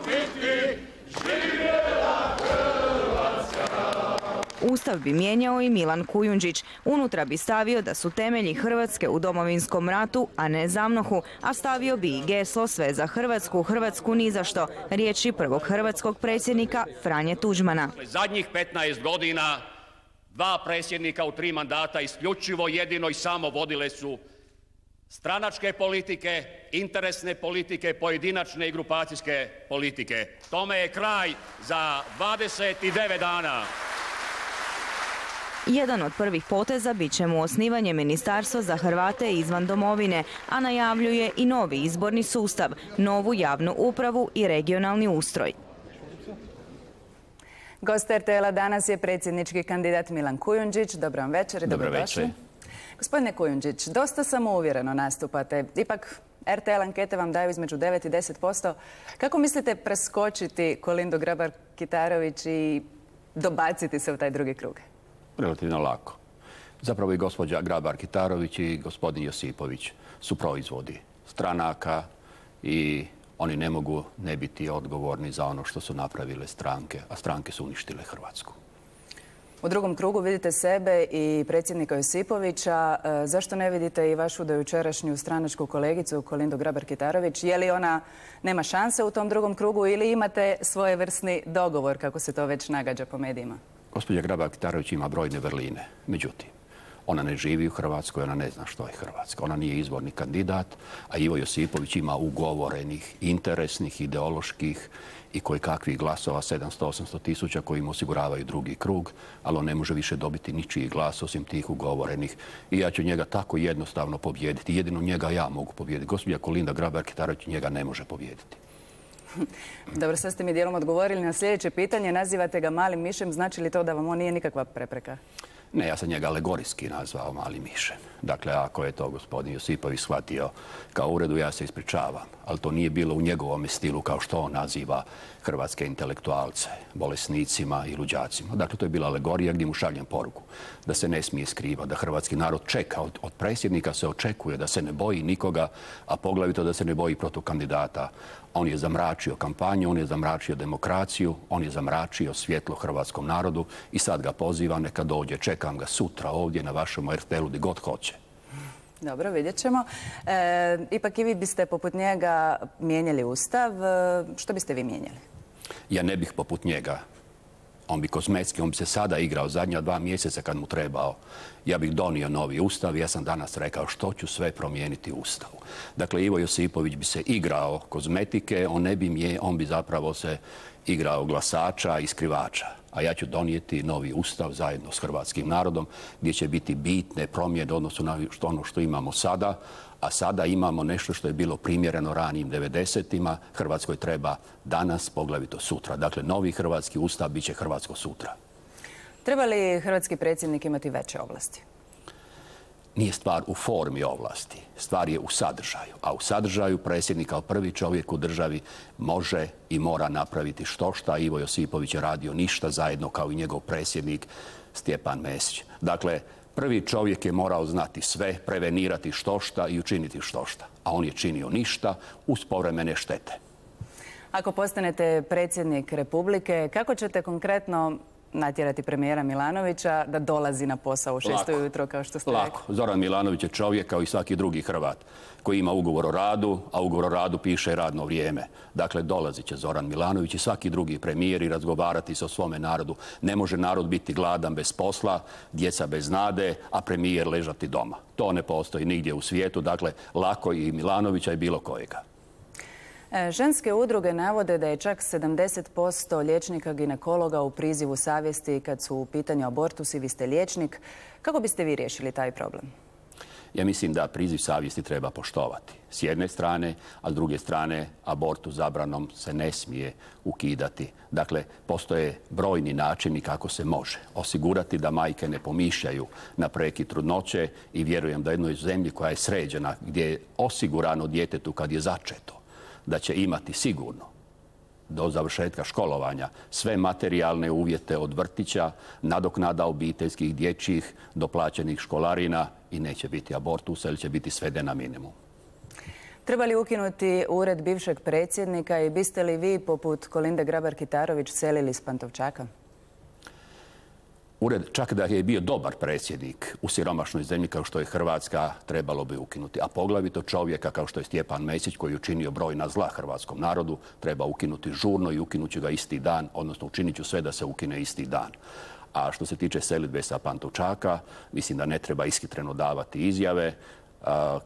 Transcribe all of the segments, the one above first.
biti, živjela Hrvatska. Ustav bi mijenjao i Milan Kujundžić. Unutra bi stavio da su temelji Hrvatske u Domovinskom ratu, a ne ZAVNOH-u, a stavio bi i geslo sve za Hrvatsku, Hrvatsku ni za što. Riječi prvog hrvatskog predsjednika Franje Tuđmana. Zadnjih 15 godina 2 predsjednika u 3 mandata isključivo jedino i samo vodile su stranačke politike, interesne politike, pojedinačne i grupacijske politike. Tome je kraj za 29 dana. Jedan od prvih poteza bit će mu osnivanje Ministarstva za Hrvate izvan domovine, a najavljuje i novi izborni sustav, novu javnu upravu i regionalni ustroj. Gost RTL-a danas je predsjednički kandidat Milan Kujundžić. Dobro vam večer i dobrodošli. Gospodine Kujundžić, dosta samouvjereno nastupate. Ipak RTL ankete vam daju između 9 i 10%. Kako mislite preskočiti Kolindu Grabar-Kitarović i dobaciti se u taj drugi krug? Relativno lako. Zapravo i gospođa Grabar-Kitarović i gospodin Josipović su proizvodi stranaka i oni ne mogu ne biti odgovorni za ono što su napravile stranke, a stranke su uništile Hrvatsku. U drugom krugu vidite sebe i predsjednika Josipovića. Zašto ne vidite i vašu dojučerašnju stranačku kolegicu Kolindu Grabar-Kitarović? Je li ona nema šanse u tom drugom krugu ili imate svojevrsni dogovor, kako se to već nagađa po medijima? Gospođa Grabar-Kitarović ima brojne vrline. Međutim, ona ne živi u Hrvatskoj, ona ne zna što je Hrvatska. Ona nije izborni kandidat, a Ivo Josipović ima ugovorenih, interesnih, ideoloških i kojekakvih glasova, 700-800 tisuća koji im osiguravaju drugi krug, ali on ne može više dobiti ničiji glas osim tih ugovorenih. I ja ću njega tako jednostavno pobijediti. Jedino njega ja mogu pobijediti. Gospođa Kolinda Grabar-Kitarović njega ne može pobijediti. Dobro, sad ste mi dijelom odgovorili na sljedeće pitanje. Nazivate ga malim mišem. Znači li to da vam on nije nikakva prepreka? Ne, ja sam njega alegorijski nazvao malim mišem. Dakle, ako je to gospodin Josipović shvatio kao uvredu, ja se ispričavam. Ali to nije bilo u njegovom stilu kao što on naziva hrvatske intelektualce, bolesnicima i luđacima. Dakle, to je bila alegorija gdje mu šaljem poruku da se ne smije skrivati, da hrvatski narod čeka. Od predsjednika se očekuje da se ne boji nikoga, a poglavito da se ne boji protukandidata. On je zamračio kampanju, on je zamračio demokraciju, on je zamračio svjetlo hrvatskom narodu i sad ga pozivam neka dođe. Čekam ga sutra ovdje na vašem RTL-u gdje god hoće. Dobro, vidjet ćemo. Ipak i vi biste poput njega mijenjali Ustav. Što biste vi mijenjali? Ja ne bih poput njega. On bi kozmetski, on bi se sada igrao zadnja 2 mjeseca kad mu trebao. Ja bih donio novi Ustav. Ja sam danas rekao što ću sve promijeniti u Ustavu. Dakle, Ivo Josipović bi se igrao kozmetike, on bi zapravo se igrao glasača i skrivača. A ja ću donijeti novi Ustav zajedno s hrvatskim narodom gdje će biti bitne promjene odnosno na ono što imamo sada, a sada imamo nešto što je bilo primjereno ranijim 90-ima. Hrvatskoj treba danas, poglavito sutra. Dakle, novi hrvatski Ustav bit će hrvatsko sutra. Treba li hrvatski predsjednik imati veće ovlasti? Nije stvar u formi ovlasti, stvar je u sadržaju. A u sadržaju predsjednik kao prvi čovjek u državi može i mora napraviti štošta. Ivo Josipović je radio ništa zajedno kao i njegov predsjednik Stjepan Mesić. Dakle, prvi čovjek je morao znati sve, prevenirati štošta i učiniti štošta. A on je činio ništa uz povremene štete. Ako postanete predsjednik Republike, kako ćete konkretno natjerati premijera Milanovića da dolazi na posao u 6 ujutro kao što ste rekli? Lako. Zoran Milanović je čovjek kao i svaki drugi Hrvat koji ima ugovor o radu, a ugovor o radu piše radno vrijeme. Dakle, dolazit će Zoran Milanović i svaki drugi premijer i razgovarati se o svome narodu. Ne može narod biti gladan bez posla, djeca bez nade, a premijer ležati doma. To ne postoji nigdje u svijetu. Dakle, lako i Milanovića i bilo kojega. Ženske udruge navode da je čak 70% liječnika ginekologa u prizivu savjesti kad su u pitanju abortusi. Vi ste liječnik. Kako biste vi riješili taj problem? Ja mislim da priziv savjesti treba poštovati. S jedne strane, a s druge strane abortus zabranom se ne smije ukidati. Dakle, postoje brojni načini kako se može osigurati da majke ne pomišljaju na prekid trudnoće i vjerujem da jednoj zemlji koja je sređena, gdje je osigurano djetetu kad je začeto, da će imati sigurno do završetka školovanja sve materijalne uvjete od vrtića, nadoknada obiteljskih, dječjih, do plaćenih školarina i neće biti abortusa ili će biti sveden na minimum. Treba li ukinuti ured bivšeg predsjednika i biste li vi, poput Kolinde Grabar-Kitarović, selili iz Pantovčaka? Ured, čak da je bio dobar predsjednik u siromašnoj zemlji kao što je Hrvatska, trebalo bi ukinuti. A poglavito čovjeka kao što je Stjepan Mesić, koji je učinio brojna zla hrvatskom narodu, treba ukinuti žurno i ukinuti ga isti dan, odnosno učinit ću sve da se ukine isti dan. A što se tiče selidbe sa Pantovčaka, mislim da ne treba ishitreno davati izjave.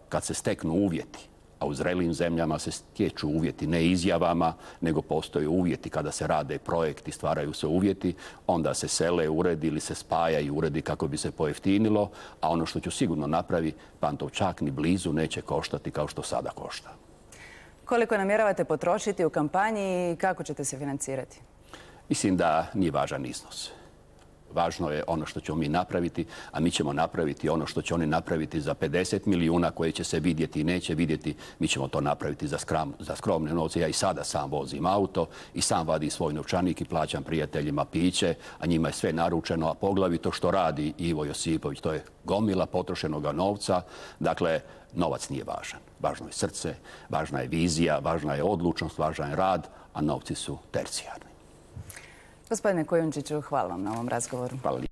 Kad se steknu uvjeti, a u zrelim zemljama se stječu uvjeti ne izjavama, nego postoje uvjeti kada se rade projekti, stvaraju se uvjeti, onda se sele uredi ili se spajaju uredi kako bi se pojeftinilo, a ono što ću sigurno napraviti, Pantovčak ni blizu neće koštati kao što sada košta. Koliko namjeravate potrošiti u kampanji i kako ćete se financirati? Mislim da nije važan iznos. Važno je ono što ćemo mi napraviti, a mi ćemo napraviti ono što će oni napraviti za 50 milijuna koje će se vidjeti i neće vidjeti. Mi ćemo to napraviti za skromne novce. Ja i sada sam vozim auto i sam vadim svoj novčanik i plaćam prijateljima piće, a njima je sve naručeno, a poglavito što radi Ivo Josipović. To je gomila potrošenoga novca. Dakle, novac nije važan. Važno je srce, važna je vizija, važna je odlučnost, važan je rad, a novci su tercijarni. Gospodine Kujundžiću, hvala vam na ovom razgovoru. Hvala lijepo.